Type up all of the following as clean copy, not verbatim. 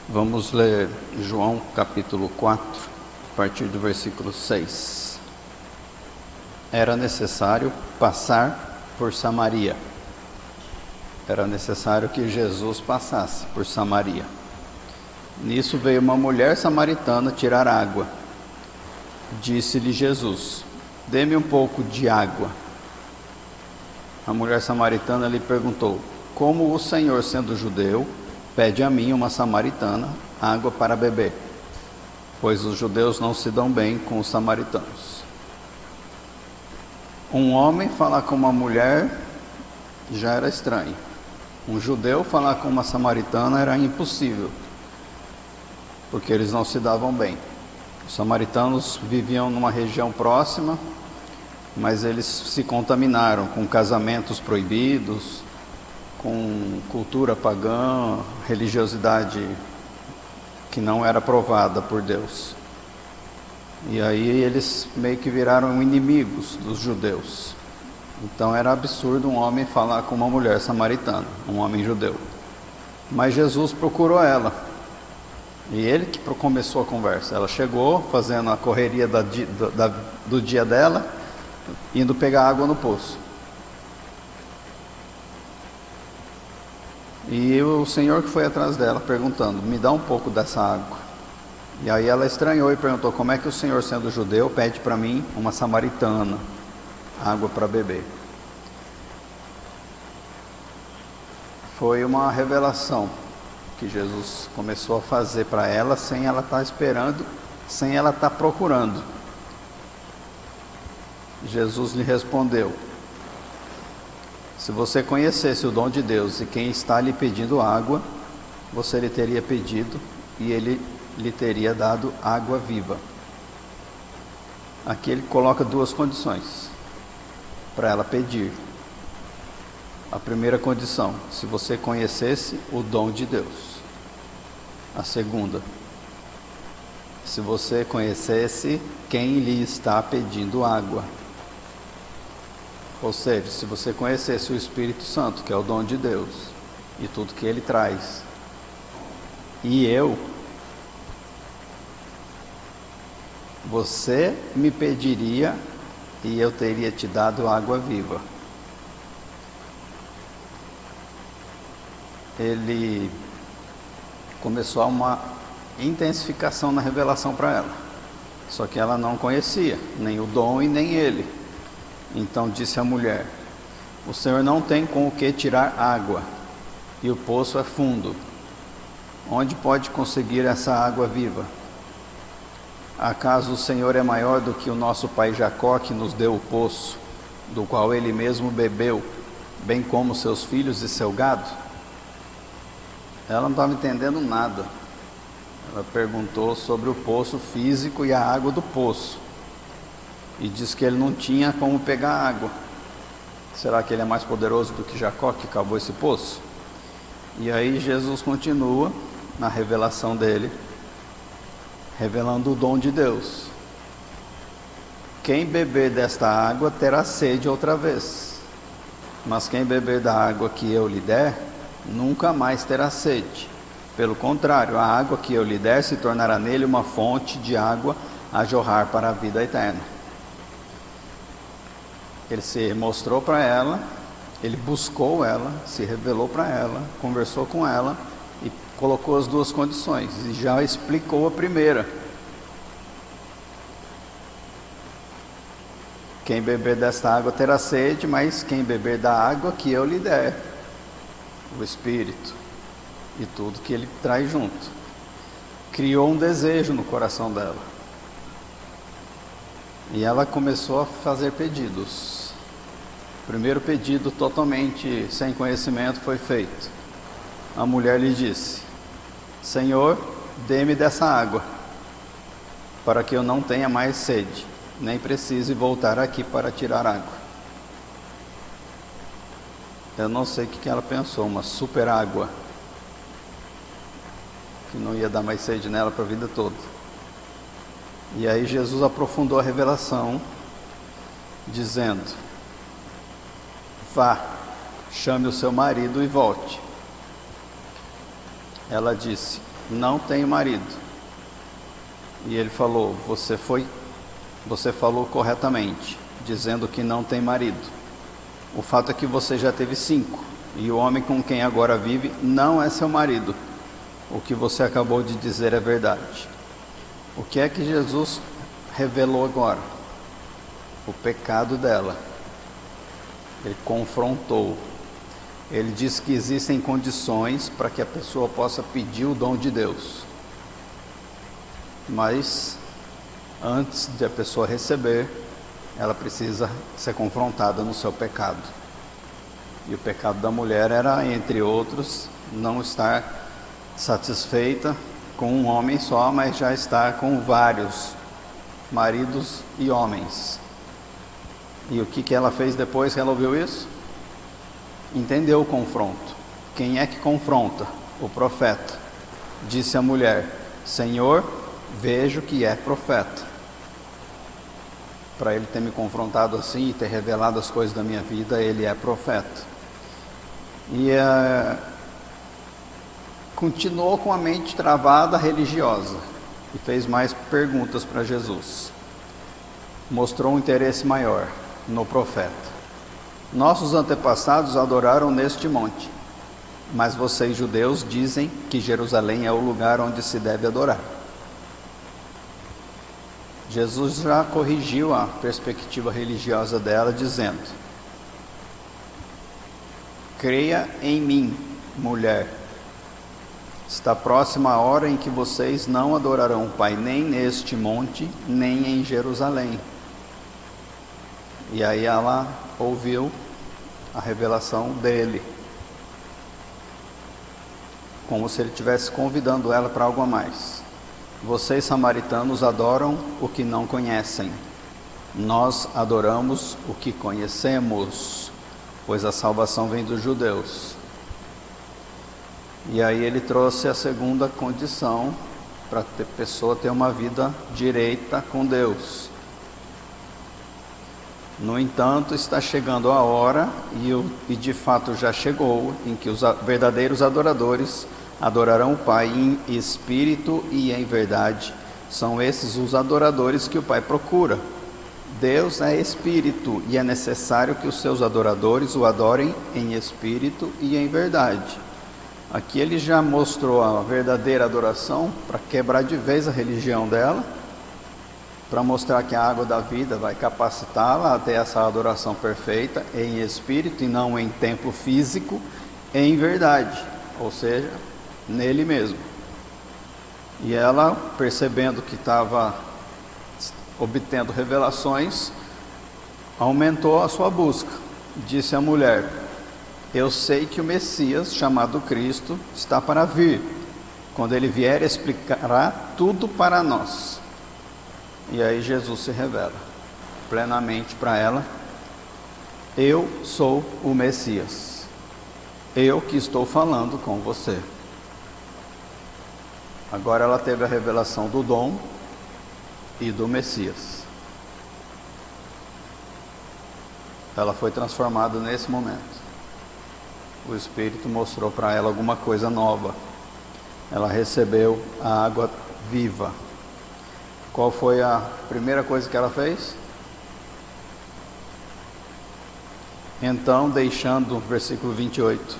Vamos ler João capítulo 4, a partir do versículo 6. Era necessário passar por Samaria. Era necessário que Jesus passasse por Samaria. Nisso veio uma mulher samaritana tirar água. Disse-lhe Jesus: dê-me um pouco de água. A mulher samaritana lhe perguntou: como o Senhor, sendo judeu, pede a mim, uma samaritana, água para beber? Pois os judeus não se dão bem com os samaritanos. Um homem falar com uma mulher já era estranho. Um judeu falar com uma samaritana era impossível, porque eles não se davam bem. Os samaritanos viviam numa região próxima, mas eles se contaminaram com casamentos proibidos, com cultura pagã, religiosidade que não era aprovada por Deus. E aí eles meio que viraram inimigos dos judeus. Então era absurdo um homem falar com uma mulher samaritana, um homem judeu. Mas Jesus procurou ela, e ele que começou a conversa. Ela chegou fazendo a correria do dia dela, indo pegar água no poço. E o Senhor que foi atrás dela, perguntando: me dá um pouco dessa água. E aí ela estranhou e perguntou: como é que o Senhor, sendo judeu, pede para mim, uma samaritana, água para beber? Foi uma revelação que Jesus começou a fazer para ela, sem ela estar esperando, sem ela estar procurando. Jesus lhe respondeu: se você conhecesse o dom de Deus e quem está lhe pedindo água, você lhe teria pedido e ele lhe teria dado água viva. Aqui ele coloca duas condições para ela pedir. A primeira condição: se você conhecesse o dom de Deus. A segunda: se você conhecesse quem lhe está pedindo água. Ou seja, se você conhecesse o Espírito Santo, que é o dom de Deus, e tudo que ele traz, e você me pediria e eu teria te dado água viva. Ele começou uma intensificação na revelação para ela, só que ela não conhecia nem o dom e nem ele. Então disse a mulher: o Senhor não tem com o que tirar água, e o poço é fundo. Onde pode conseguir essa água viva? Acaso o Senhor é maior do que o nosso pai Jacó, que nos deu o poço, do qual ele mesmo bebeu, bem como seus filhos e seu gado? Ela não estava entendendo nada. Ela perguntou sobre o poço físico e a água do poço, e disse que ele não tinha como pegar água. Será que ele é mais poderoso do que Jacó, que cavou esse poço? E aí Jesus continua na revelação dele, revelando o dom de Deus. Quem beber desta água terá sede outra vez, mas quem beber da água que eu lhe der, nunca mais terá sede. Pelo contrário, a água que eu lhe der se tornará nele uma fonte de água a jorrar para a vida eterna. Ele se mostrou para ela, ele buscou ela, se revelou para ela, conversou com ela e colocou as duas condições, e já explicou a primeira. Quem beber desta água terá sede, mas quem beber da água que eu lhe der, o Espírito e tudo que ele traz junto, criou um desejo no coração dela. E ela começou a fazer pedidos. O primeiro pedido, totalmente sem conhecimento, foi feito. A mulher lhe disse: Senhor, dê-me dessa água, para que eu não tenha mais sede, nem precise voltar aqui para tirar água. Eu não sei o que ela pensou, uma super água, que não ia dar mais sede nela para a vida toda. E aí Jesus aprofundou a revelação, dizendo: vá, chame o seu marido e volte. Ela disse: não tenho marido. E ele falou: você falou corretamente, dizendo que não tem marido. O fato é que você já teve 5, e o homem com quem agora vive não é seu marido. O que você acabou de dizer é verdade. O que é que Jesus revelou agora? O pecado dela. Ele confrontou. Ele disse que existem condições para que a pessoa possa pedir o dom de Deus. Mas antes de a pessoa receber, ela precisa ser confrontada no seu pecado. E o pecado da mulher era, entre outros, não estar satisfeita com um homem só, mas já estar com vários maridos e homens. E o que ela fez depois que ela ouviu isso? Entendeu o confronto. Quem é que confronta? O profeta. Disse a mulher: Senhor, vejo que é profeta. Para ele ter me confrontado assim e ter revelado as coisas da minha vida, ele é profeta. E continuou com a mente travada religiosa e fez mais perguntas para Jesus. Mostrou um interesse maior no profeta. Nossos antepassados adoraram neste monte, mas vocês judeus dizem que Jerusalém é o lugar onde se deve adorar. Jesus já corrigiu a perspectiva religiosa dela, dizendo: creia em mim, mulher. Está próxima a hora em que vocês não adorarão o Pai nem neste monte, nem em Jerusalém. E aí ela ouviu a revelação dele, como se ele estivesse convidando ela para algo a mais. Vocês samaritanos adoram o que não conhecem. Nós adoramos o que conhecemos, pois a salvação vem dos judeus. E aí ele trouxe a segunda condição para a pessoa ter uma vida direita com Deus. No entanto, está chegando a hora, e de fato já chegou, em que os verdadeiros adoradores adorarão o Pai em espírito e em verdade. São esses os adoradores que o Pai procura. Deus é espírito e é necessário que os seus adoradores o adorem em espírito e em verdade. Aqui ele já mostrou a verdadeira adoração para quebrar de vez a religião dela, para mostrar que a água da vida vai capacitá-la a ter essa adoração perfeita em espírito e não em templo físico, em verdade, ou seja, nele mesmo. E ela, percebendo que estava obtendo revelações, aumentou a sua busca. Disse à mulher: eu sei que o Messias, chamado Cristo, está para vir. Quando ele vier, explicará tudo para nós. E aí Jesus se revela plenamente para ela: eu sou o Messias, eu que estou falando com você. Agora ela teve a revelação do dom e do Messias. Ela foi transformada nesse momento. O Espírito mostrou para ela alguma coisa nova. Ela recebeu a água viva. Qual foi a primeira coisa que ela fez? Então, versículo 28,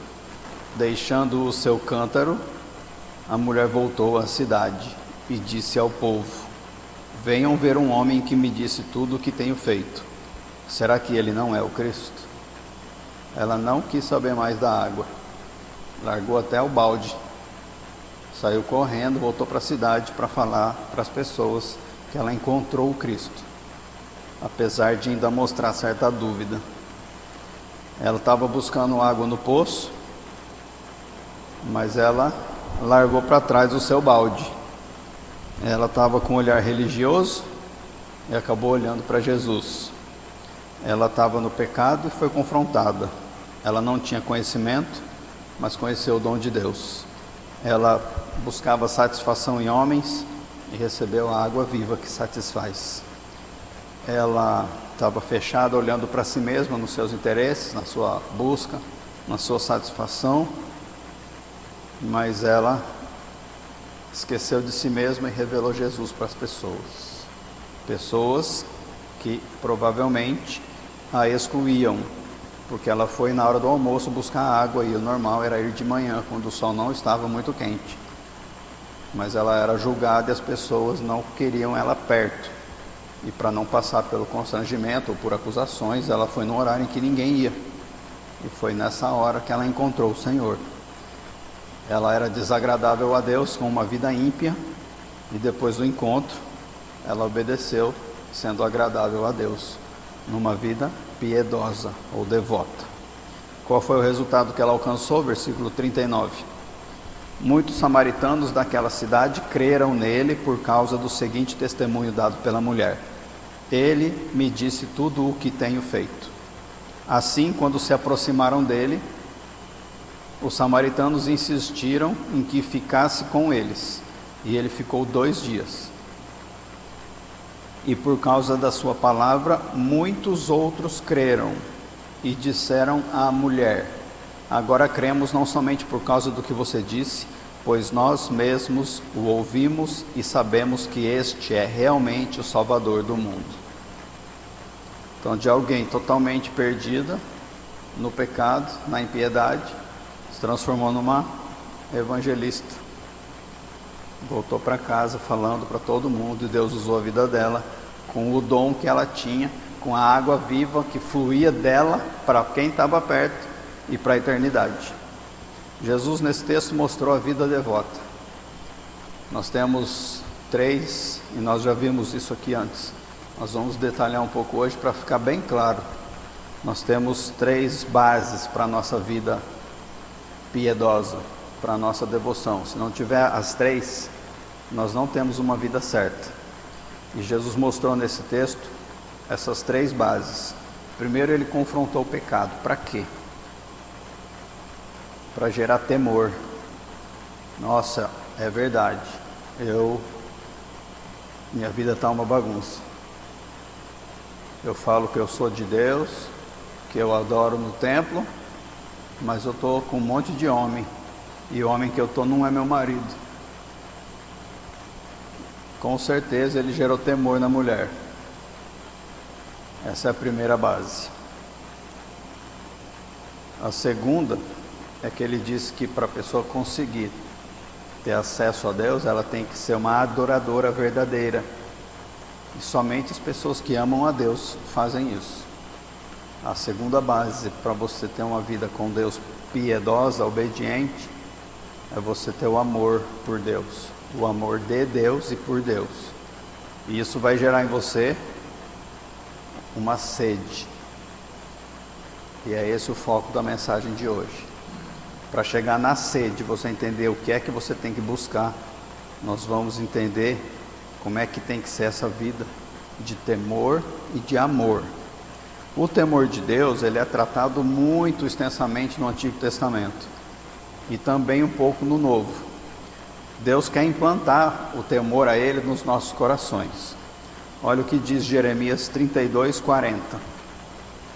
deixando o seu cântaro, a mulher voltou à cidade e disse ao povo: venham ver um homem que me disse tudo o que tenho feito. Será que ele não é o Cristo? Ela não quis saber mais da água, largou até o balde, saiu correndo, voltou para a cidade para falar para as pessoas que ela encontrou o Cristo, apesar de ainda mostrar certa dúvida. Ela estava buscando água no poço, mas ela largou para trás o seu balde. Ela estava com um olhar religioso e acabou olhando para Jesus. Ela estava no pecado e foi confrontada. Ela não tinha conhecimento, mas conheceu o dom de Deus. Ela buscava satisfação em homens e recebeu a água viva que satisfaz. Ela estava fechada, olhando para si mesma, nos seus interesses, na sua busca, na sua satisfação, mas ela esqueceu de si mesma e revelou Jesus para as pessoas. Pessoas que provavelmente a excluíam, porque ela foi na hora do almoço buscar água e o normal era ir de manhã, quando o sol não estava muito quente. Mas ela era julgada e as pessoas não queriam ela perto. E para não passar pelo constrangimento ou por acusações, ela foi no horário em que ninguém ia. E foi nessa hora que ela encontrou o Senhor. Ela era desagradável a Deus, com uma vida ímpia, e depois do encontro, ela obedeceu, sendo agradável a Deus, numa vida piedosa ou devota. Qual foi o resultado que ela alcançou? Versículo 39. Muitos samaritanos daquela cidade creram nele por causa do seguinte testemunho dado pela mulher: ele me disse tudo o que tenho feito. Assim, quando se aproximaram dele, os samaritanos insistiram em que ficasse com eles, e ele ficou 2 dias. E por causa da sua palavra, muitos outros creram e disseram à mulher: agora cremos não somente por causa do que você disse, pois nós mesmos o ouvimos e sabemos que este é realmente o Salvador do mundo. Então, de alguém totalmente perdida no pecado, na impiedade, se transformou numa evangelista. Voltou para casa falando para todo mundo, e Deus usou a vida dela com o dom que ela tinha, com a água viva que fluía dela para quem estava perto e para a eternidade. Jesus nesse texto mostrou a vida devota. Nós temos 3, e nós já vimos isso aqui antes. Nós vamos detalhar um pouco hoje para ficar bem claro. Nós temos 3 bases para a nossa vida piedosa, para a nossa devoção. Se não tiver as 3, nós não temos uma vida certa. E Jesus mostrou nesse texto essas 3 bases. Primeiro, ele confrontou o pecado. Para quê? Para gerar temor. Nossa, é verdade, minha vida está uma bagunça. Eu falo que eu sou de Deus, que eu adoro no templo, mas eu estou com um monte de homem, e o homem que eu estou não é meu marido. Com certeza ele gerou temor na mulher. Essa é a primeira base. A segunda é que ele disse que para a pessoa conseguir ter acesso a Deus, ela tem que ser uma adoradora verdadeira. E somente as pessoas que amam a Deus fazem isso. A segunda base para você ter uma vida com Deus piedosa, obediente, é você ter o amor por Deus, o amor de Deus e por Deus. E isso vai gerar em você uma sede. E é esse o foco da mensagem de hoje. Para chegar na sede, você entender o que é que você tem que buscar, nós vamos entender como é que tem que ser essa vida de temor e de amor. O temor de Deus, ele é tratado muito extensamente no Antigo Testamento e também um pouco no Novo. Deus quer implantar o temor a ele nos nossos corações. Olha o que diz Jeremias 32:40.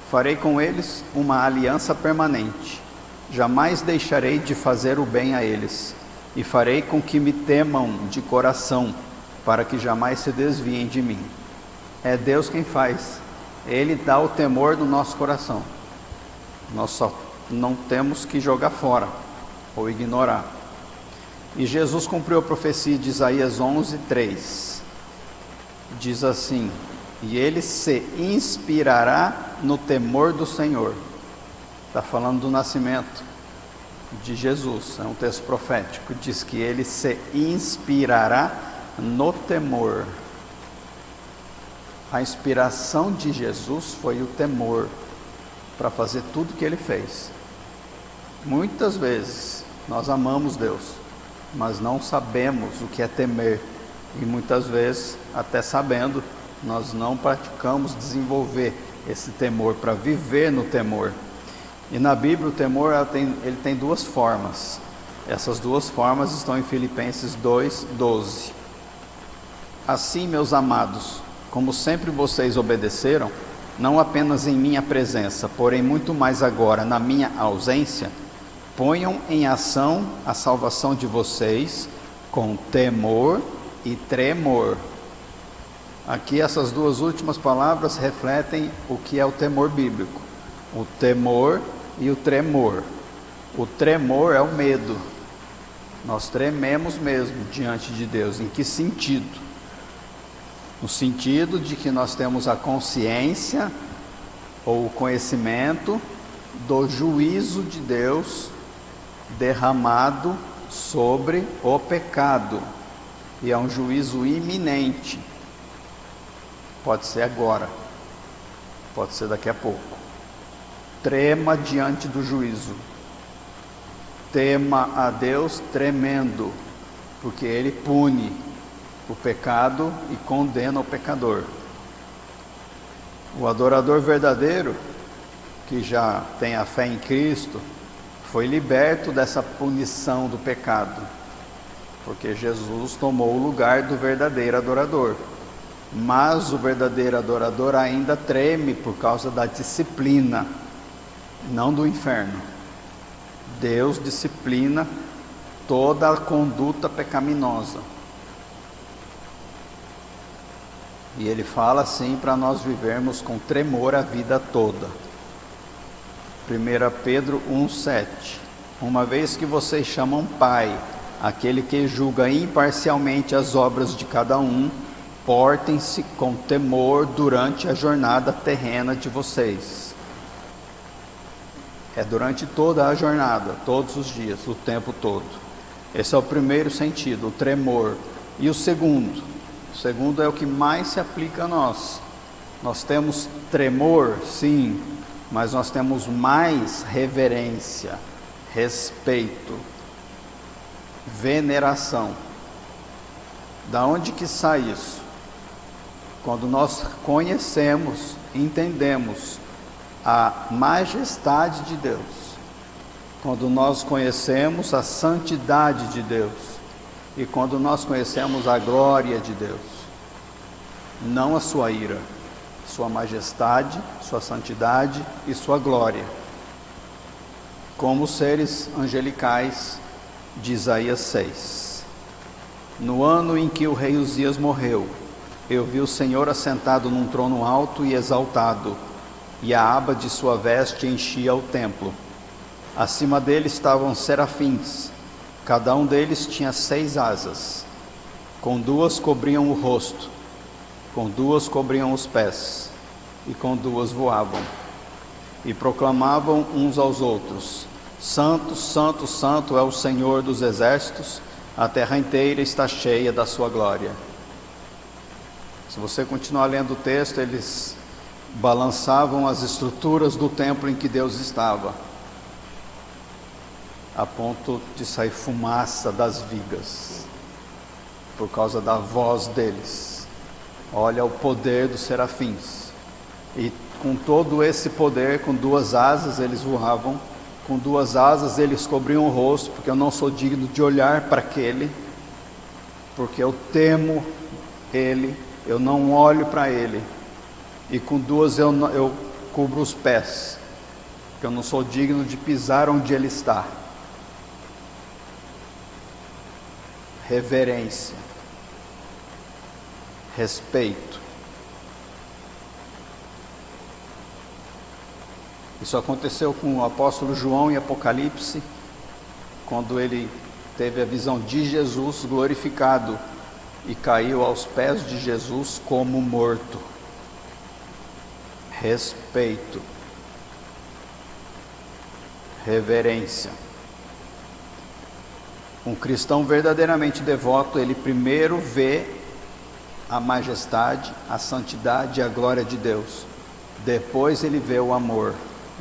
Farei com eles uma aliança permanente, jamais deixarei de fazer o bem a eles, e farei com que me temam de coração, para que jamais se desviem de mim. É Deus quem faz. Ele dá o temor no nosso coração. Nós só não temos que jogar fora ou ignorar. E Jesus cumpriu a profecia de Isaías 11:3. Diz assim: e ele se inspirará no temor do Senhor. Está falando do nascimento de Jesus, é um texto profético. Diz que ele se inspirará no temor. A inspiração de Jesus foi o temor para fazer tudo que ele fez. Muitas vezes nós amamos Deus, mas não sabemos o que é temer, e muitas vezes, até sabendo, nós não praticamos desenvolver esse temor, para viver no temor. E na Bíblia o temor ele tem 2 formas. Essas 2 formas estão em Filipenses 2:12. Assim, meus amados, como sempre vocês obedeceram, não apenas em minha presença, porém muito mais agora na minha ausência, ponham em ação a salvação de vocês com temor e tremor. Aqui essas duas últimas palavras refletem o que é o temor bíblico. O temor e o tremor. O tremor é o medo. Nós trememos mesmo diante de Deus. Em que sentido? No sentido de que nós temos a consciência ou o conhecimento do juízo de Deus derramado sobre o pecado. E é um juízo iminente. Pode ser agora, pode ser daqui a pouco. Trema diante do juízo. Tema a Deus tremendo, porque Ele pune o pecado e condena o pecador. O adorador verdadeiro, que já tem a fé em Cristo, foi liberto dessa punição do pecado, porque Jesus tomou o lugar do verdadeiro adorador. Mas o verdadeiro adorador ainda treme por causa da disciplina, não do inferno. Deus disciplina toda a conduta pecaminosa. E Ele fala assim para nós vivermos com tremor a vida toda. 1 Pedro 1,7. Uma vez que vocês chamam Pai aquele que julga imparcialmente as obras de cada um, portem-se com temor durante a jornada terrena de vocês. É durante toda a jornada, todos os dias, o tempo todo. Esse é o primeiro sentido, o tremor. E o segundo? O segundo é o que mais se aplica a nós. Nós temos tremor, sim, mas nós temos mais reverência, respeito, veneração. Da onde que sai isso? Quando nós conhecemos, entendemos a majestade de Deus, quando nós conhecemos a santidade de Deus, e quando nós conhecemos a glória de Deus, não a sua ira, sua majestade, sua santidade e sua glória, como os seres angelicais de Isaías 6. No ano em que o rei Uzias morreu, eu vi o Senhor assentado num trono alto e exaltado, e a aba de sua veste enchia o templo. Acima dele estavam serafins, cada um deles tinha 6 asas, com 2 cobriam o rosto, com 2 cobriam os pés, e com 2 voavam, e proclamavam uns aos outros: Santo, Santo, Santo é o Senhor dos exércitos, a terra inteira está cheia da sua glória. Se você continuar lendo o texto, eles balançavam as estruturas do templo em que Deus estava, a ponto de sair fumaça das vigas, por causa da voz deles. Olha o poder dos serafins. E com todo esse poder, com 2 asas eles voavam, com 2 asas eles cobriam o rosto, porque eu não sou digno de olhar para aquele, porque eu temo ele, eu não olho para ele. E com 2 eu cubro os pés, porque eu não sou digno de pisar onde ele está. Reverência, respeito. Isso aconteceu com o apóstolo João em Apocalipse, quando ele teve a visão de Jesus glorificado e caiu aos pés de Jesus como morto. Respeito, reverência. Um cristão verdadeiramente devoto, ele primeiro vê a majestade, a santidade e a glória de Deus. Depois ele vê o amor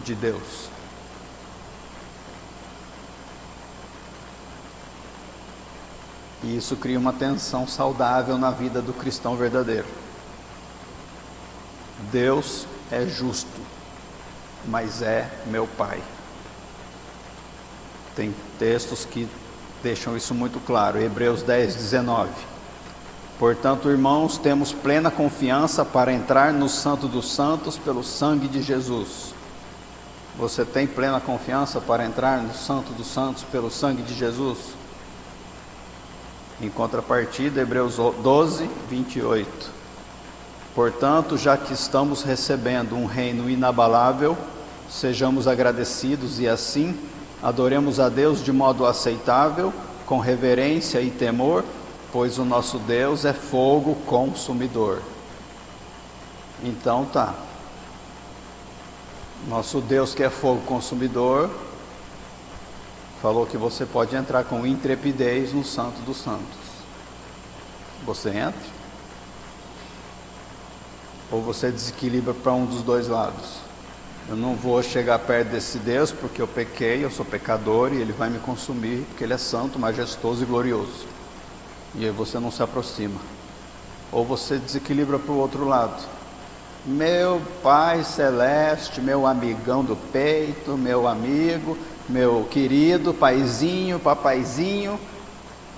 de Deus. E isso cria uma tensão saudável na vida do cristão verdadeiro. Deus é justo, mas é meu Pai. Tem textos que deixam isso muito claro. Hebreus 10, 19. Portanto, irmãos, temos plena confiança para entrar no Santo dos Santos pelo sangue de Jesus. Você tem plena confiança para entrar no Santo dos Santos pelo sangue de Jesus? Em contrapartida, Hebreus 12, 28. Portanto, já que estamos recebendo um reino inabalável, sejamos agradecidos e assim adoremos a Deus de modo aceitável, com reverência e temor, pois o nosso Deus é fogo consumidor. Então tá. Nosso Deus que é fogo consumidor falou que você pode entrar com intrepidez no Santo dos Santos. Você entra? Ou você desequilibra para um dos dois lados? Eu não vou chegar perto desse Deus porque eu pequei, eu sou pecador e Ele vai me consumir porque Ele é santo, majestoso e glorioso. E aí você não se aproxima. Ou você desequilibra para o outro lado. Meu Pai Celeste, meu amigão do peito, meu amigo, meu querido paizinho, papaizinho,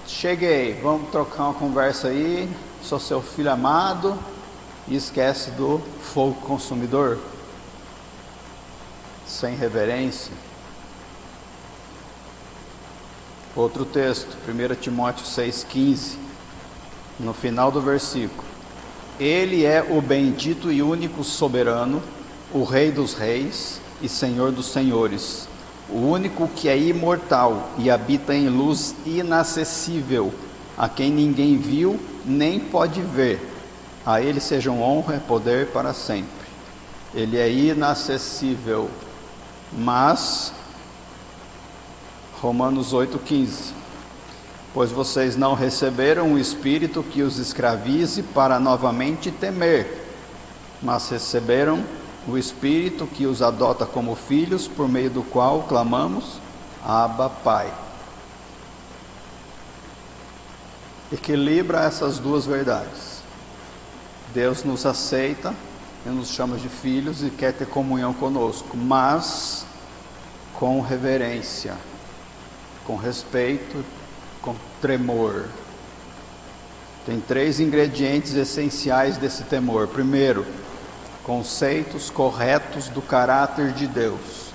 cheguei, vamos trocar uma conversa aí, sou seu filho amado, e esquece do fogo consumidor, sem reverência. Outro texto, 1 Timóteo 6,15, no final do versículo. Ele é o bendito e único soberano, o Rei dos reis e Senhor dos senhores, o único que é imortal e habita em luz inacessível, a quem ninguém viu nem pode ver. A Ele sejam honra e poder para sempre. Ele é inacessível, mas Romanos 8,15. Pois vocês não receberam um espírito que os escravize para novamente temer, mas receberam o Espírito que os adota como filhos, por meio do qual clamamos, Abba, Pai. Equilibra essas duas verdades. Deus nos aceita e nos chama de filhos e quer ter comunhão conosco, mas com reverência, com respeito, com tremor. Tem 3 ingredientes essenciais desse temor. Primeiro, conceitos corretos do caráter de Deus.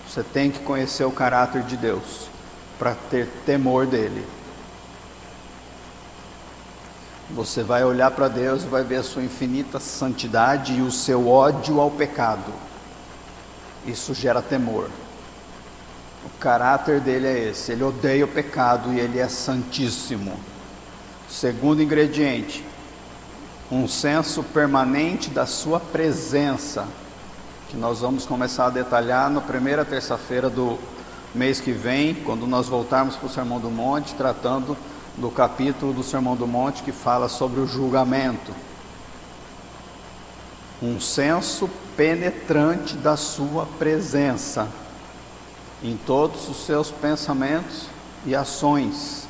Você tem que conhecer o caráter de Deus para ter temor dele. Você vai olhar para Deus e vai ver a sua infinita santidade e o seu ódio ao pecado. Isso gera temor. O caráter dele é esse, ele odeia o pecado e ele é santíssimo. Segundo ingrediente, um senso permanente da sua presença, que nós vamos começar a detalhar na primeira terça-feira do mês que vem, quando nós voltarmos para o Sermão do Monte, tratando do capítulo do Sermão do Monte que fala sobre o julgamento. Um senso penetrante da sua presença em todos os seus pensamentos e ações.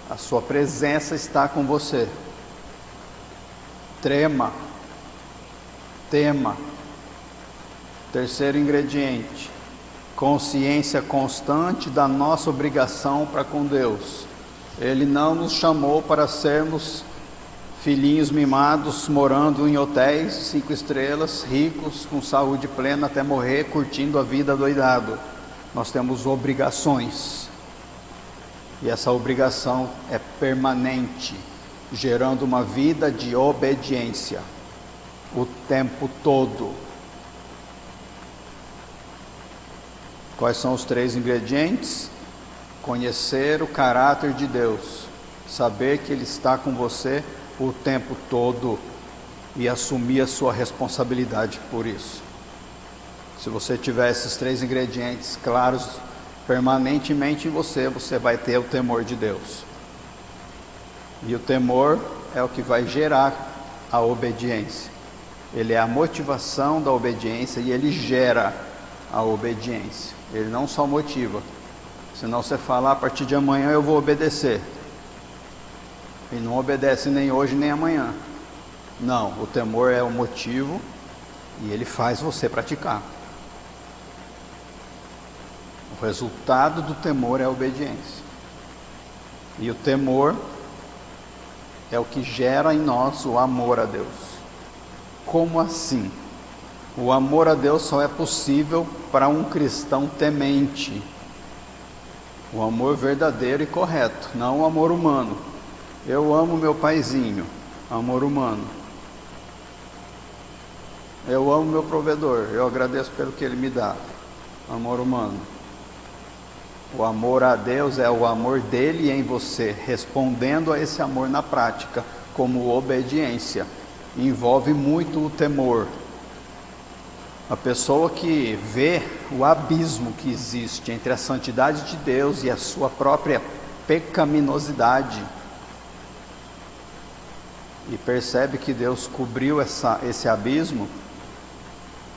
A sua presença está com você. Trema, tema. Terceiro ingrediente, consciência constante da nossa obrigação para com Deus. Ele não nos chamou para sermos filhinhos mimados, morando em hotéis 5 estrelas, ricos, com saúde plena até morrer, curtindo a vida doidado. Nós temos obrigações, e essa obrigação é permanente, gerando uma vida de obediência o tempo todo. Quais são os 3 ingredientes? Conhecer o caráter de Deus, saber que Ele está com você o tempo todo e assumir a sua responsabilidade por isso. Se você tiver esses 3 ingredientes claros permanentemente em você, você vai ter o temor de Deus. E o temor é o que vai gerar a obediência. Ele é a motivação da obediência e ele gera a obediência. Ele não só motiva. Senão você fala, a partir de amanhã eu vou obedecer. E não obedece nem hoje nem amanhã. Não, o temor é o motivo e ele faz você praticar. O resultado do temor é a obediência. E o temor é o que gera em nós o amor a Deus. Como assim? O amor a Deus só é possível para um cristão temente. O amor verdadeiro e correto, não o amor humano. Eu amo meu paizinho, amor humano. Eu amo meu provedor, eu agradeço pelo que ele me dá, amor humano. O amor a Deus é o amor dele em você, respondendo a esse amor na prática, como obediência. Envolve muito o temor. A pessoa que vê o abismo que existe entre a santidade de Deus e a sua própria pecaminosidade, e percebe que Deus cobriu esse abismo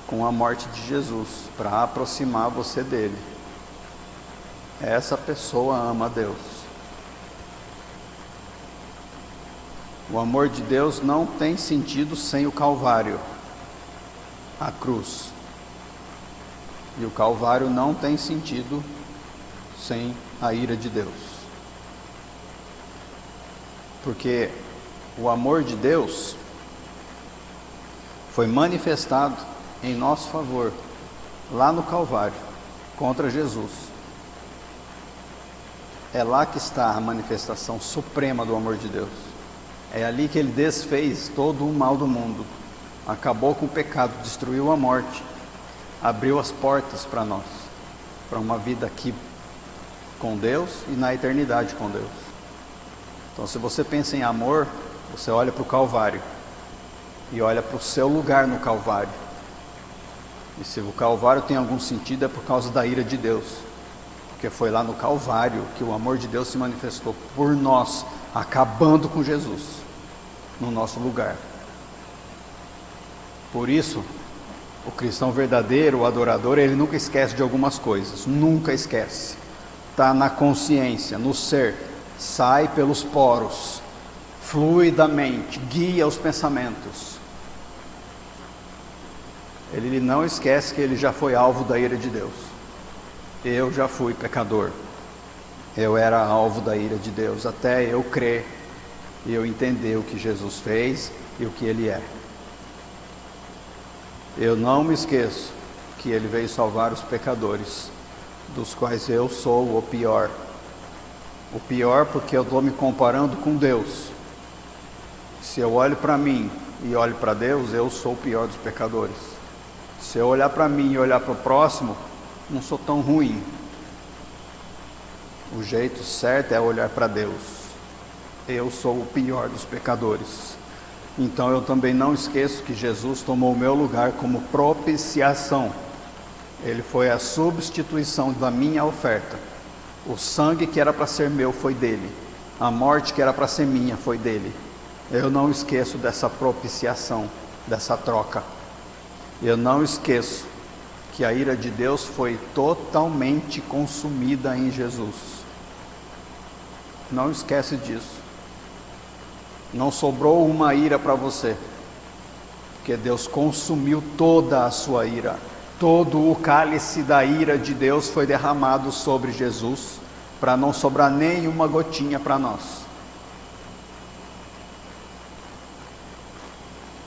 com a morte de Jesus, para aproximar você dele. Essa pessoa ama a Deus. O amor de Deus não tem sentido sem o Calvário, a cruz. E o Calvário não tem sentido sem a ira de Deus. Porque o amor de Deus foi manifestado em nosso favor, lá no Calvário, contra Jesus. É lá que está a manifestação suprema do amor de Deus. É ali que ele desfez todo o mal do mundo, acabou com o pecado, destruiu a morte, abriu as portas para nós, para uma vida aqui com Deus e na eternidade com Deus. Então, se você pensa em amor, você olha para o Calvário e olha para o seu lugar no Calvário. E se o Calvário tem algum sentido, é por causa da ira de Deus, porque foi lá no Calvário que o amor de Deus se manifestou por nós, acabando com Jesus no nosso lugar. Por isso, o cristão verdadeiro, o adorador, ele nunca esquece de algumas coisas, nunca esquece. Está na consciência, no ser, sai pelos poros, fluidamente, guia os pensamentos. Ele não esquece que ele já foi alvo da ira de Deus. Eu já fui pecador. Eu era alvo da ira de Deus, até eu crer e eu entender o que Jesus fez e o que ele é. Eu não me esqueço que ele veio salvar os pecadores, dos quais eu sou o pior. O pior porque eu estou me comparando com Deus. Se eu olho para mim e olho para Deus, eu sou o pior dos pecadores. Se eu olhar para mim e olhar para o próximo, não sou tão ruim. O jeito certo é olhar para Deus. Eu sou o pior dos pecadores. Então eu também não esqueço que Jesus tomou o meu lugar como propiciação. Ele foi a substituição da minha oferta. O sangue que era para ser meu foi dele. A morte que era para ser minha foi dele. Eu não esqueço dessa propiciação, dessa troca. Eu não esqueço que a ira de Deus foi totalmente consumida em Jesus. Não esquece disso. Não sobrou uma ira para você, porque Deus consumiu toda a sua ira. Todo o cálice da ira de Deus foi derramado sobre Jesus, para não sobrar nenhuma gotinha para nós.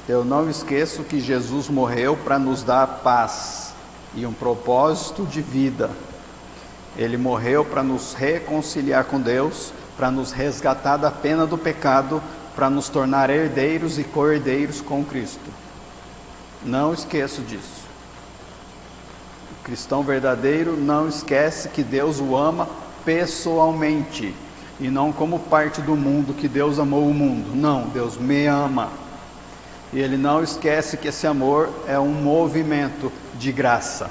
Eu não esqueço que Jesus morreu para nos dar paz e um propósito de vida. Ele morreu para nos reconciliar com Deus, para nos resgatar da pena do pecado, para nos tornar herdeiros e co-herdeiros com Cristo. Não esqueço disso. O cristão verdadeiro não esquece que Deus o ama pessoalmente, e não como parte do mundo, que Deus amou o mundo. Não, Deus me ama. E ele não esquece que esse amor é um movimento de graça.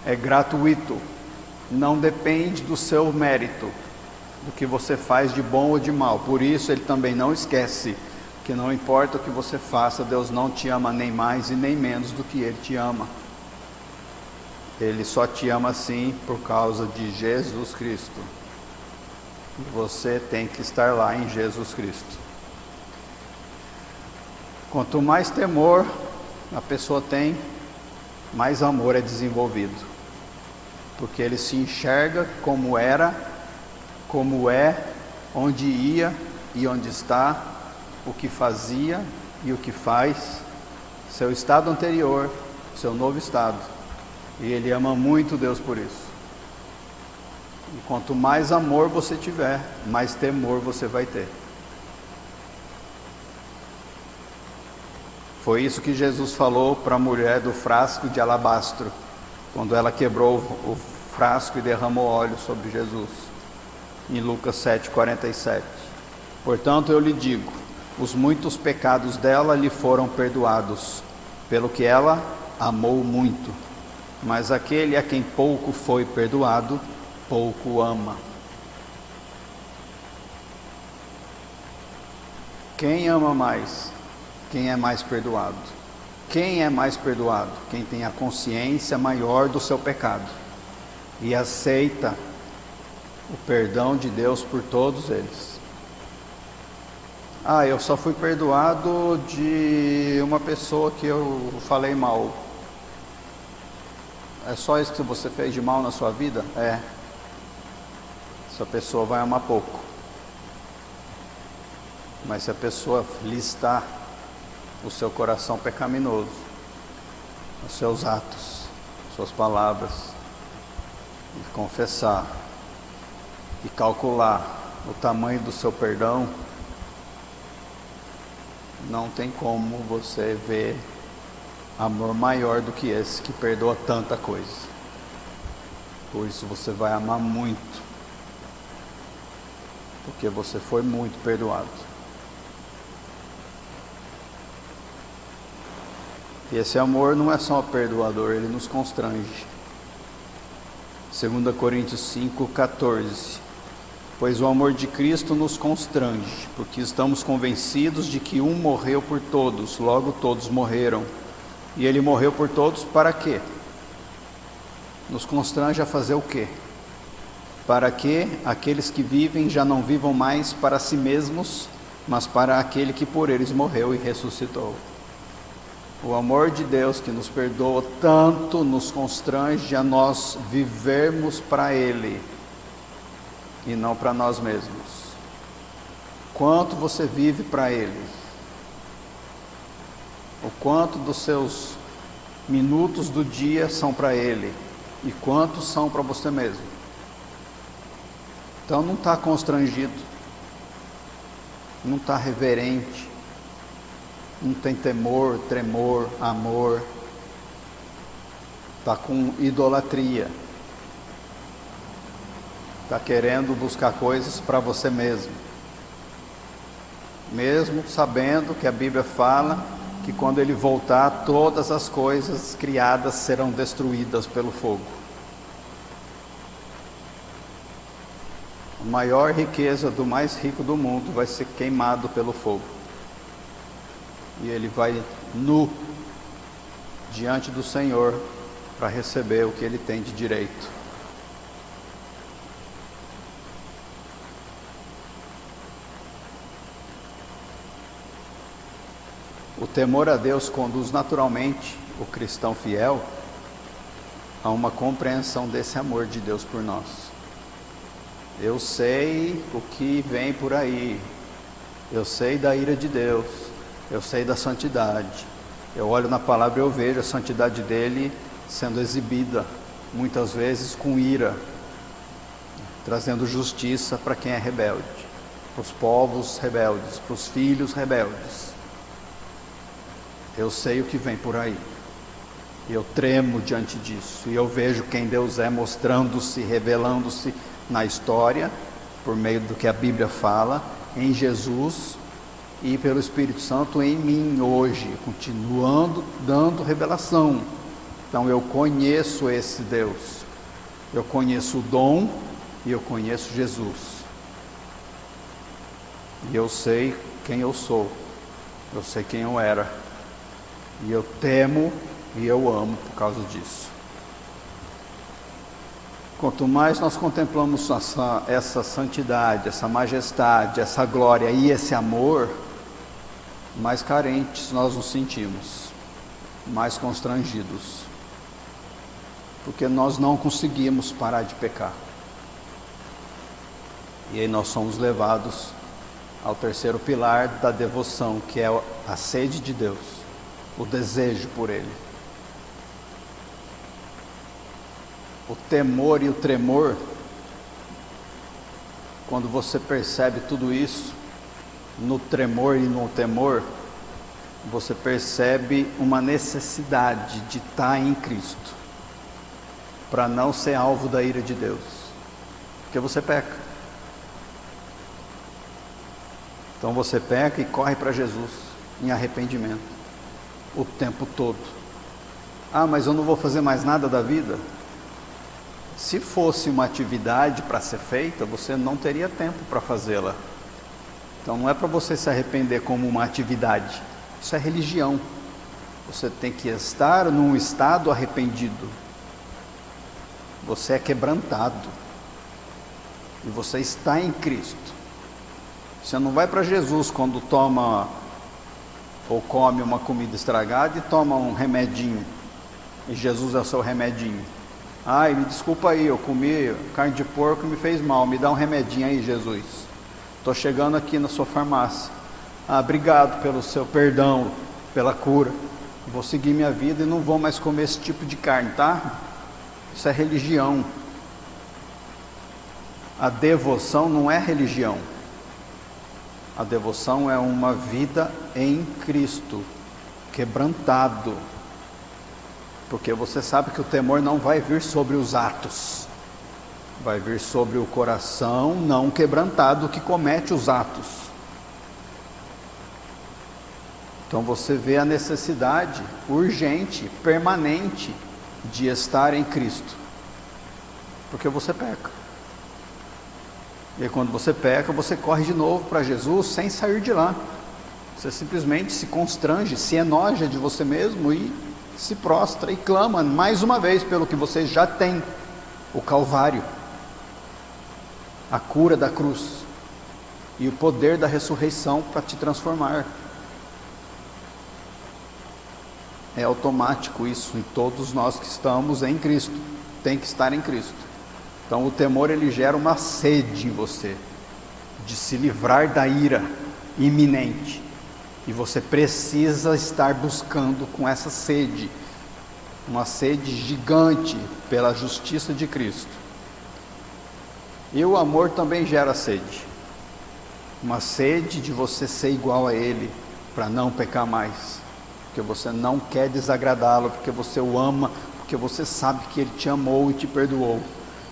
É gratuito. Não depende do seu mérito, do que você faz de bom ou de mal. Por isso ele também não esquece que não importa o que você faça, Deus não te ama nem mais e nem menos do que ele te ama. Ele só te ama assim por causa de Jesus Cristo. E você tem que estar lá em Jesus Cristo. Quanto mais temor a pessoa tem, mais amor é desenvolvido. Porque ele se enxerga como era, como é, onde ia e onde está, o que fazia e o que faz, seu estado anterior, seu novo estado. E ele ama muito Deus por isso. E quanto mais amor você tiver, mais temor você vai ter. Foi isso que Jesus falou para a mulher do frasco de alabastro, quando ela quebrou o frasco e derramou óleo sobre Jesus, em Lucas 7,47. Portanto, eu lhe digo, os muitos pecados dela lhe foram perdoados, pelo que ela amou muito. Mas aquele a quem pouco foi perdoado, pouco ama. Quem ama mais? Quem é mais perdoado? Quem é mais perdoado? Quem tem a consciência maior do seu pecado e aceita o perdão de Deus por todos eles. Eu só fui perdoado de uma pessoa que eu falei mal. É só isso que você fez de mal na sua vida? Essa pessoa vai amar pouco. Mas se a pessoa listar o seu coração pecaminoso, os seus atos, suas palavras, e confessar, e calcular o tamanho do seu perdão, não tem como você ver amor maior do que esse, que perdoa tanta coisa. Por isso você vai amar muito, porque você foi muito perdoado. E esse amor não é só perdoador, ele nos constrange. 2 Coríntios 5,14. Pois o amor de Cristo nos constrange, porque estamos convencidos de que um morreu por todos, logo todos morreram. E ele morreu por todos para quê? Nos constrange a fazer o quê? Para que aqueles que vivem já não vivam mais para si mesmos, mas para aquele que por eles morreu e ressuscitou. O amor de Deus que nos perdoa tanto nos constrange a nós vivermos para Ele e não para nós mesmos. Quanto você vive para Ele? O quanto dos seus minutos do dia são para Ele e quantos são para você mesmo? Então não está constrangido, não está reverente, não tem temor, tremor, amor, está com idolatria, está querendo buscar coisas para você mesmo, mesmo sabendo que a Bíblia fala que quando Ele voltar, todas as coisas criadas serão destruídas pelo fogo. A maior riqueza do mais rico do mundo vai ser queimado pelo fogo. E ele vai nu diante do Senhor para receber o que ele tem de direito. O temor a Deus conduz naturalmente o cristão fiel a uma compreensão desse amor de Deus por nós. Eu sei o que vem por aí, eu sei da ira de Deus, eu sei da santidade. Eu olho na palavra e eu vejo a santidade dele sendo exibida, muitas vezes com ira, trazendo justiça para quem é rebelde, para os povos rebeldes, para os filhos rebeldes. Eu sei o que vem por aí, e eu tremo diante disso, e eu vejo quem Deus é mostrando-se, revelando-se na história, por meio do que a Bíblia fala, em Jesus e pelo Espírito Santo em mim hoje, continuando dando revelação. Então eu conheço esse Deus, eu conheço o dom e eu conheço Jesus, e eu sei quem eu sou, eu sei quem eu era, e eu temo e eu amo por causa disso. Quanto mais nós contemplamos essa santidade, essa majestade, essa glória e esse amor, mais carentes nós nos sentimos, mais constrangidos, porque nós não conseguimos parar de pecar. E aí nós somos levados ao terceiro pilar da devoção, que é a sede de Deus, o desejo por Ele. O temor e o tremor quando você percebe tudo isso, no tremor e no temor, você percebe uma necessidade de estar em Cristo, para não ser alvo da ira de Deus, porque você peca. Então você peca e corre para Jesus em arrependimento o tempo todo. Ah, mas eu não vou fazer mais nada da vida? Se fosse uma atividade para ser feita, você não teria tempo para fazê-la. Então não é para você se arrepender como uma atividade, isso é religião. Você tem que estar num estado arrependido. Você é quebrantado e você está em Cristo. Você não vai para Jesus quando toma ou come uma comida estragada e toma um remedinho, e Jesus é o seu remedinho. Ai, me desculpa aí, eu comi carne de porco e me fez mal, me dá um remedinho aí, Jesus. Estou chegando aqui na sua farmácia. Ah, obrigado pelo seu perdão, pela cura. Vou seguir minha vida e não vou mais comer esse tipo de carne, tá? Isso é religião. A devoção não é religião. A devoção é uma vida em Cristo, quebrantado. Porque você sabe que o temor não vai vir sobre os atos, vai vir sobre o coração não quebrantado que comete os atos. Então você vê a necessidade urgente, permanente, de estar em Cristo, porque você peca. E aí, quando você peca, você corre de novo para Jesus sem sair de lá. Você simplesmente se constrange, se enoja de você mesmo e se prostra e clama mais uma vez pelo que você já tem: o Calvário, a cura da cruz e o poder da ressurreição para te transformar. É automático isso em todos nós que estamos em Cristo. Tem que estar em Cristo. Então o temor, ele gera uma sede em você de se livrar da ira iminente, e você precisa estar buscando com essa sede, uma sede gigante pela justiça de Cristo. E o amor também gera sede, uma sede de você ser igual a Ele, para não pecar mais, porque você não quer desagradá-lo, porque você o ama, porque você sabe que Ele te amou e te perdoou.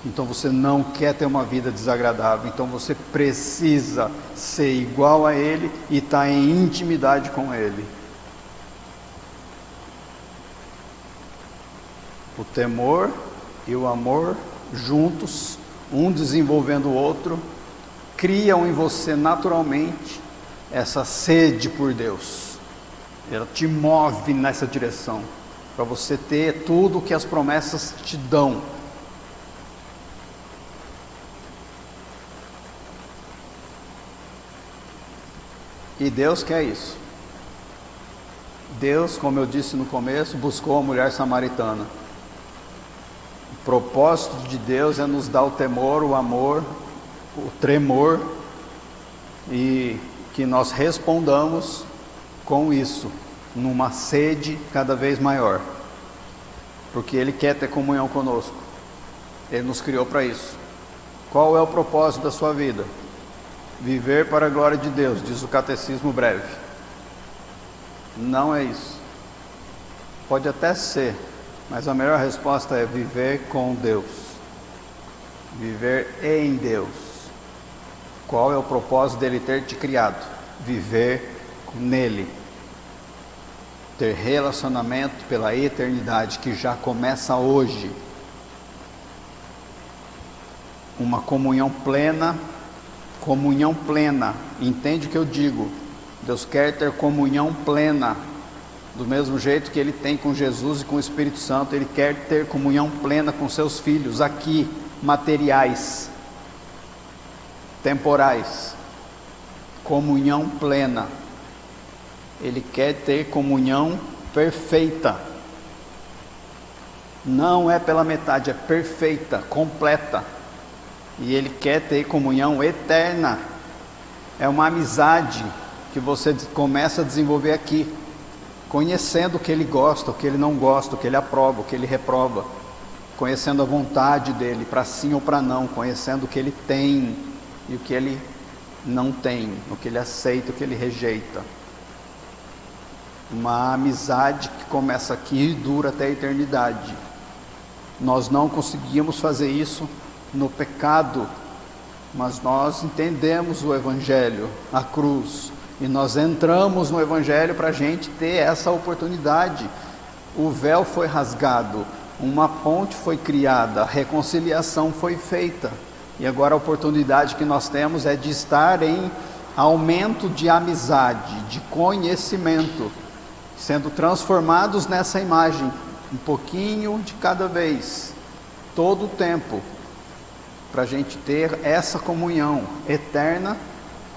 Então você não quer ter uma vida desagradável, então você precisa ser igual a Ele e estar em intimidade com Ele. O temor e o amor juntos, um desenvolvendo o outro, criam em você naturalmente essa sede por Deus. Ela te move nessa direção, para você ter tudo o que as promessas te dão. E Deus quer isso. Deus, como eu disse no começo, buscou a mulher samaritana. O propósito de Deus é nos dar o temor, o amor, o tremor, e que nós respondamos com isso, numa sede cada vez maior, porque Ele quer ter comunhão conosco. Ele nos criou para isso. Qual é o propósito da sua vida? Viver para a glória de Deus, diz o catecismo breve. Não é isso. Pode até ser, mas a melhor resposta é viver com Deus, viver em Deus. Qual é o propósito dele ter te criado? Viver nele, ter relacionamento pela eternidade, que já começa hoje. Uma comunhão plena, entende o que eu digo? Deus quer ter comunhão plena, do mesmo jeito que Ele tem com Jesus e com o Espírito Santo. Ele quer ter comunhão plena com seus filhos, aqui, materiais, temporais, comunhão plena. Ele quer ter comunhão perfeita, não é pela metade, é perfeita, completa. E Ele quer ter comunhão eterna. É uma amizade que você começa a desenvolver aqui, conhecendo o que Ele gosta, o que Ele não gosta, o que Ele aprova, o que Ele reprova, conhecendo a vontade dEle, para sim ou para não, conhecendo o que Ele tem e o que ele não tem, o que ele aceita, o que ele rejeita. Uma amizade que começa aqui e dura até a eternidade. Nós não conseguimos fazer isso no pecado, mas nós entendemos o Evangelho, a cruz, e nós entramos no Evangelho para a gente ter essa oportunidade. O véu foi rasgado, uma ponte foi criada, a reconciliação foi feita, e agora a oportunidade que nós temos é de estar em aumento de amizade, de conhecimento, sendo transformados nessa imagem, um pouquinho de cada vez, todo o tempo, para a gente ter essa comunhão eterna,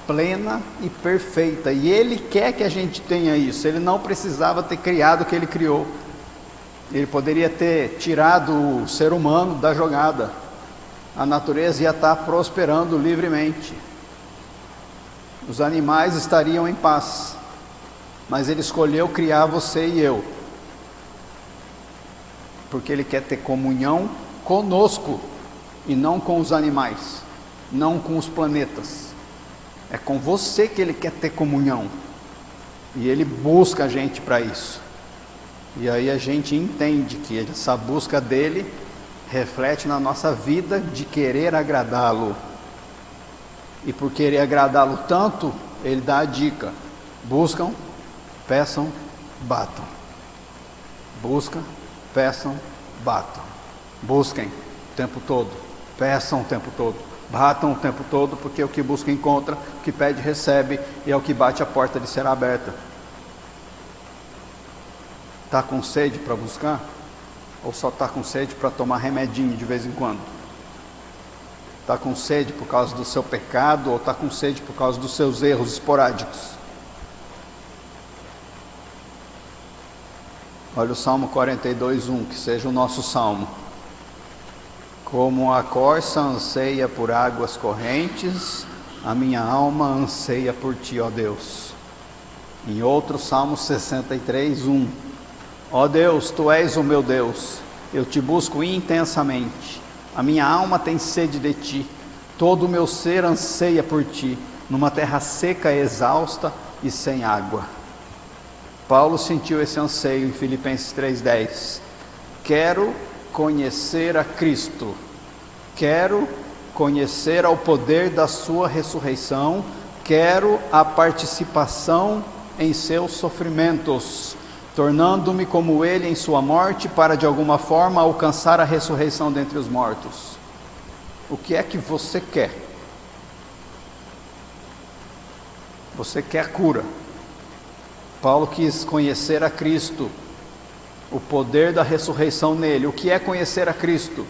plena e perfeita. E Ele quer que a gente tenha isso. Ele não precisava ter criado o que Ele criou. Ele poderia ter tirado o ser humano da jogada. A natureza ia estar prosperando livremente. Os animais estariam em paz. Mas Ele escolheu criar você e eu, porque Ele quer ter comunhão conosco, e não com os animais, não com os planetas. É com você que Ele quer ter comunhão, e Ele busca a gente para isso. E aí a gente entende que essa busca dEle reflete na nossa vida de querer agradá-lo. E por querer agradá-lo tanto, Ele dá a dica: buscam, peçam, batam. Buscam, peçam, batam. Busquem o tempo todo, peçam o tempo todo, batam o tempo todo, porque o que busca encontra, o que pede recebe, e é o que bate a porta lhe será aberta. Está com sede para buscar? Ou só está com sede para tomar remedinho de vez em quando? Está com sede por causa do seu pecado, ou está com sede por causa dos seus erros esporádicos? Olha o Salmo 42:1, que seja o nosso salmo. Como a corça anseia por águas correntes, a minha alma anseia por ti, ó Deus. Em outro Salmo 63:1, ó Deus, tu és o meu Deus, eu te busco intensamente, a minha alma tem sede de ti, todo o meu ser anseia por ti, numa terra seca, exausta e sem água. Paulo sentiu esse anseio em Filipenses 3:10. Quero conhecer a Cristo, quero conhecer ao poder da sua ressurreição, quero a participação em seus sofrimentos, tornando-me como ele em sua morte, para de alguma forma alcançar a ressurreição dentre os mortos. O que é que você quer? Você quer cura? Paulo quis conhecer a Cristo, o poder da ressurreição nele. O que é conhecer a Cristo?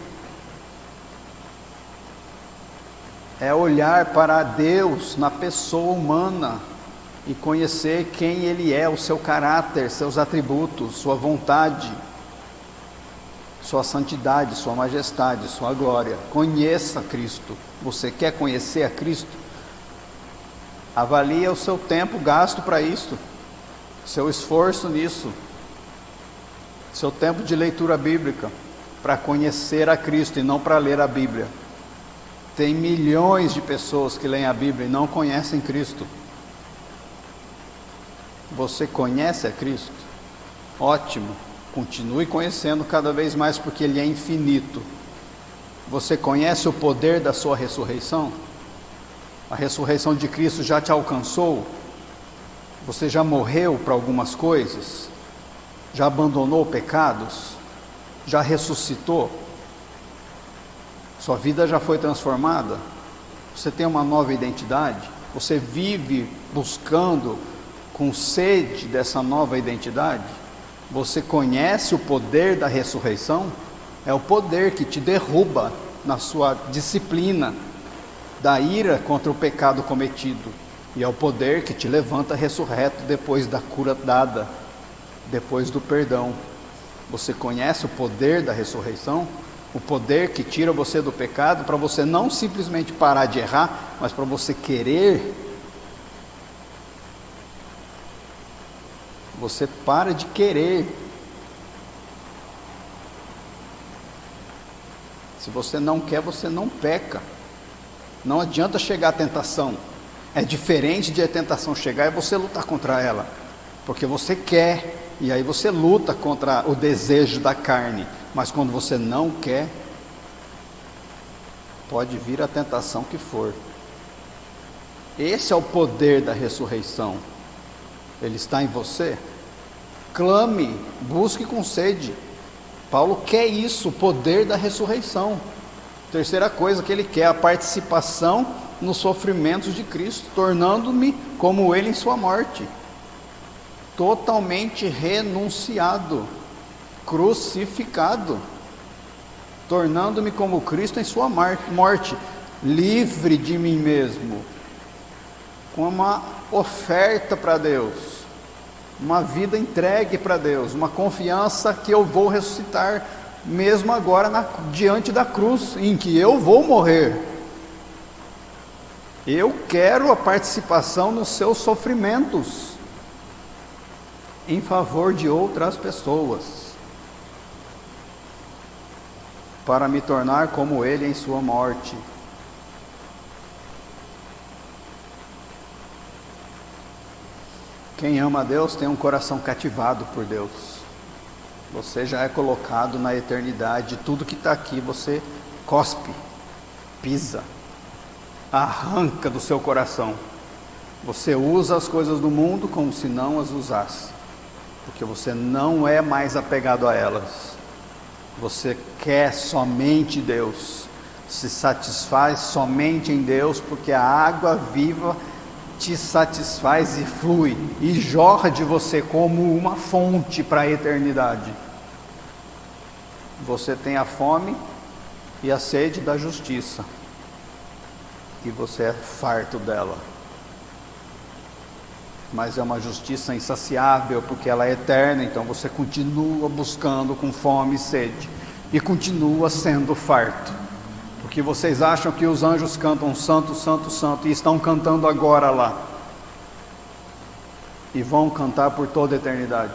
É olhar para Deus na pessoa humana e conhecer quem Ele é, o seu caráter, seus atributos, sua vontade, sua santidade, sua majestade, sua glória. Conheça Cristo. Você quer conhecer a Cristo? Avalie o seu tempo gasto para isso, seu esforço nisso, seu tempo de leitura bíblica, para conhecer a Cristo e não para ler a Bíblia. Tem milhões de pessoas que leem a Bíblia e não conhecem Cristo. Você conhece a Cristo? Ótimo, continue conhecendo cada vez mais, porque Ele é infinito. Você conhece o poder da sua ressurreição? A ressurreição de Cristo já te alcançou? Você já morreu para algumas coisas? Já abandonou pecados? Já ressuscitou? Sua vida já foi transformada? Você tem uma nova identidade? Você vive buscando com sede dessa nova identidade? Você conhece o poder da ressurreição? É o poder que te derruba na sua disciplina da ira contra o pecado cometido, e é o poder que te levanta ressurreto depois da cura dada, depois do perdão. Você conhece o poder da ressurreição? O poder que tira você do pecado, para você não simplesmente parar de errar, mas para você querer. Você para de querer. Se você não quer, você não peca. Não adianta chegar a tentação. É diferente de a tentação chegar e você lutar contra ela, porque você quer, e aí você luta contra o desejo da carne. Mas quando você não quer, pode vir a tentação que for. Esse é o poder da ressurreição. Ele está em você. Clame, busque com sede. Paulo quer isso, o poder da ressurreição. Terceira coisa que ele quer, a participação nos sofrimentos de Cristo, tornando-me como ele em sua morte. Totalmente renunciado, crucificado, tornando-me como Cristo em sua morte, livre de mim mesmo, com uma oferta para Deus, uma vida entregue para Deus, uma confiança que eu vou ressuscitar, mesmo agora diante da cruz, em que eu vou morrer. Eu quero a participação nos seus sofrimentos, em favor de outras pessoas, para me tornar como ele em sua morte. Quem ama a Deus tem um coração cativado por Deus. Você já é colocado na eternidade. Tudo que está aqui você cospe, pisa, arranca do seu coração. Você usa as coisas do mundo como se não as usasse, porque você não é mais apegado a elas. Você quer somente Deus, se satisfaz somente em Deus, porque a água viva te satisfaz e flui, e jorra de você como uma fonte para a eternidade. Você tem a fome e a sede da justiça, e você é farto dela. Mas é uma justiça insaciável, porque ela é eterna, então você continua buscando com fome e sede, e continua sendo farto, porque vocês acham que os anjos cantam santo, santo, santo, e estão cantando agora lá, e vão cantar por toda a eternidade,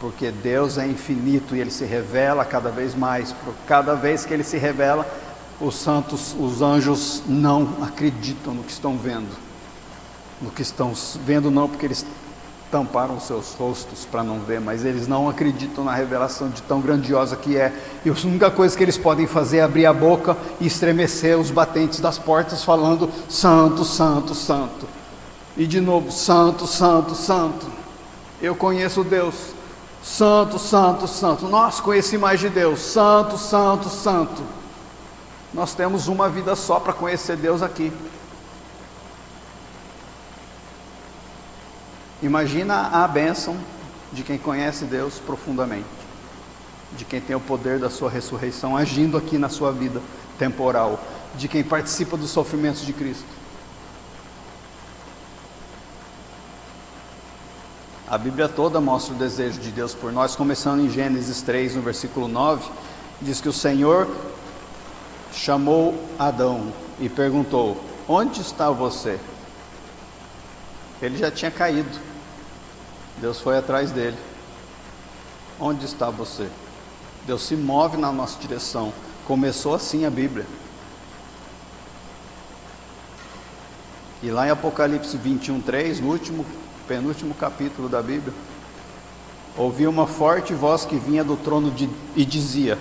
porque Deus é infinito, e Ele se revela cada vez mais. Por cada vez que Ele se revela, os anjos não acreditam no que estão vendo. No que estão vendo não, porque eles tamparam os seus rostos para não ver, mas eles não acreditam na revelação de tão grandiosa que é. E a única coisa que eles podem fazer é abrir a boca e estremecer os batentes das portas, falando santo, santo, santo. E de novo, santo, santo, santo. Eu conheço Deus. Santo, santo, santo. Nós conhecemos mais de Deus. Santo, santo, santo. Nós temos uma vida só para conhecer Deus aqui. Imagina a bênção de quem conhece Deus profundamente, de quem tem o poder da sua ressurreição agindo aqui na sua vida temporal, de quem participa dos sofrimentos de Cristo. A Bíblia toda mostra o desejo de Deus por nós, começando em Gênesis 3, no versículo 9, diz que o Senhor chamou Adão e perguntou: onde está você? Ele já tinha caído. Deus foi atrás dele. Onde está você? Deus se move na nossa direção. Começou assim a Bíblia. E lá em Apocalipse 21:3, no penúltimo capítulo da Bíblia, ouvi uma forte voz que vinha do trono e dizia: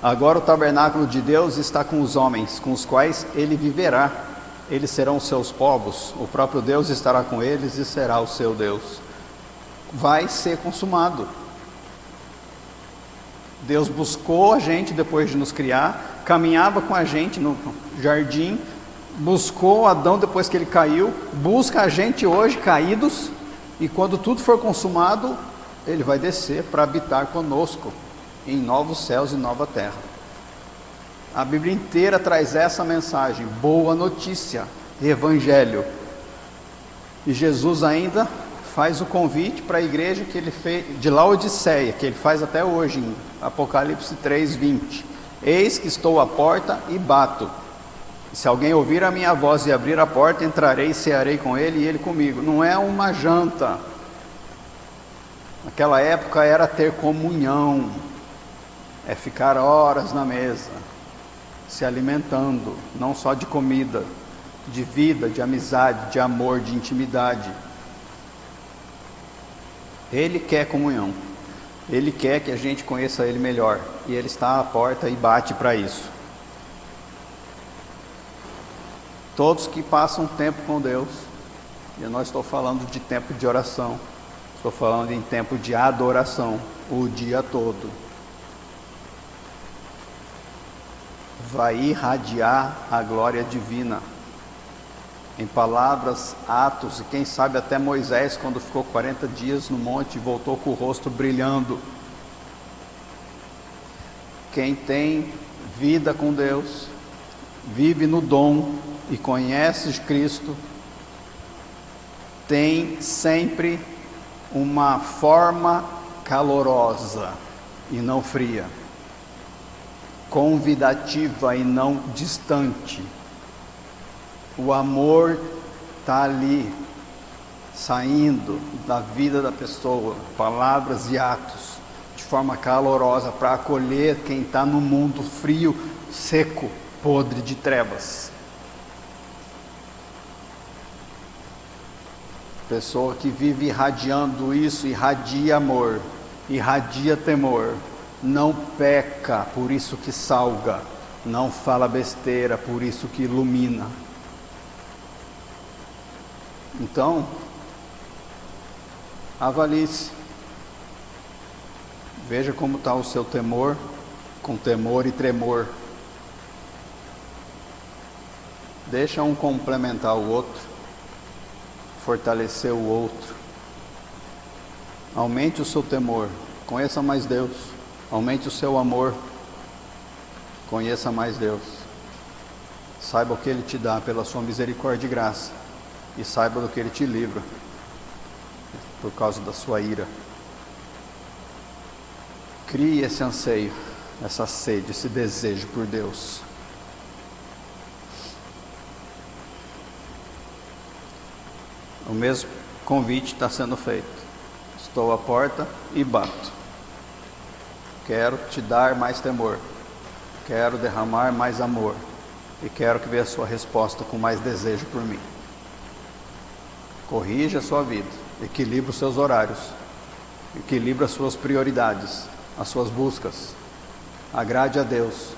agora o tabernáculo de Deus está com os homens, com os quais ele viverá. Eles serão os seus povos, o próprio Deus estará com eles e será o seu Deus. Vai ser consumado. Deus buscou a gente depois de nos criar, caminhava com a gente no jardim, buscou Adão depois que ele caiu, busca a gente hoje caídos, e quando tudo for consumado, ele vai descer para habitar conosco em novos céus e nova terra. A Bíblia inteira traz essa mensagem, boa notícia, evangelho. E Jesus ainda faz o convite para a igreja que ele fez de Laodiceia, que ele faz até hoje em Apocalipse 3:20. Eis que estou à porta e bato. Se alguém ouvir a minha voz e abrir a porta, entrarei e cearei com ele e ele comigo. Não é uma janta. Naquela época era ter comunhão, é ficar horas na mesa. se alimentando, não só de comida, de vida, de amizade, de amor, de intimidade. Ele quer comunhão, Ele quer que a gente conheça Ele melhor, e Ele está à porta e bate para isso. Todos que passam tempo com Deus, e eu não estou falando de tempo de oração, estou falando em tempo de adoração, o dia todo, vai irradiar a glória divina. Em palavras, atos, e quem sabe até Moisés, quando ficou 40 dias no monte, voltou com o rosto brilhando. Quem tem vida com Deus, vive no dom e conhece Cristo, tem sempre uma forma calorosa e não fria, convidativa e não distante. O amor está ali, saindo da vida da pessoa, palavras e atos, de forma calorosa, para acolher quem está no mundo frio, seco, podre de trevas. Pessoa que vive irradiando isso, irradia amor, irradia temor, não peca, por isso que salga, não fala besteira, por isso que ilumina. Então, avalie-se, veja como está o seu temor, com temor e tremor. Deixa um complementar o outro, fortalecer o outro. Aumente o seu temor, conheça mais Deus. Aumente o seu amor, conheça mais Deus. Saiba o que Ele te dá pela sua misericórdia e graça. E saiba do que Ele te livra por causa da sua ira. Crie esse anseio, essa sede, esse desejo por Deus. O mesmo convite está sendo feito. Estou à porta e bato. Quero te dar mais temor. Quero derramar mais amor. E quero que veja a sua resposta com mais desejo por mim. Corrija a sua vida, equilibre os seus horários, equilibre as suas prioridades, as suas buscas. Agrade a Deus.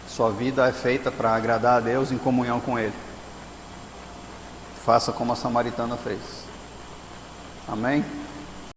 Sua vida é feita para agradar a Deus em comunhão com Ele. Faça como a samaritana fez. Amém?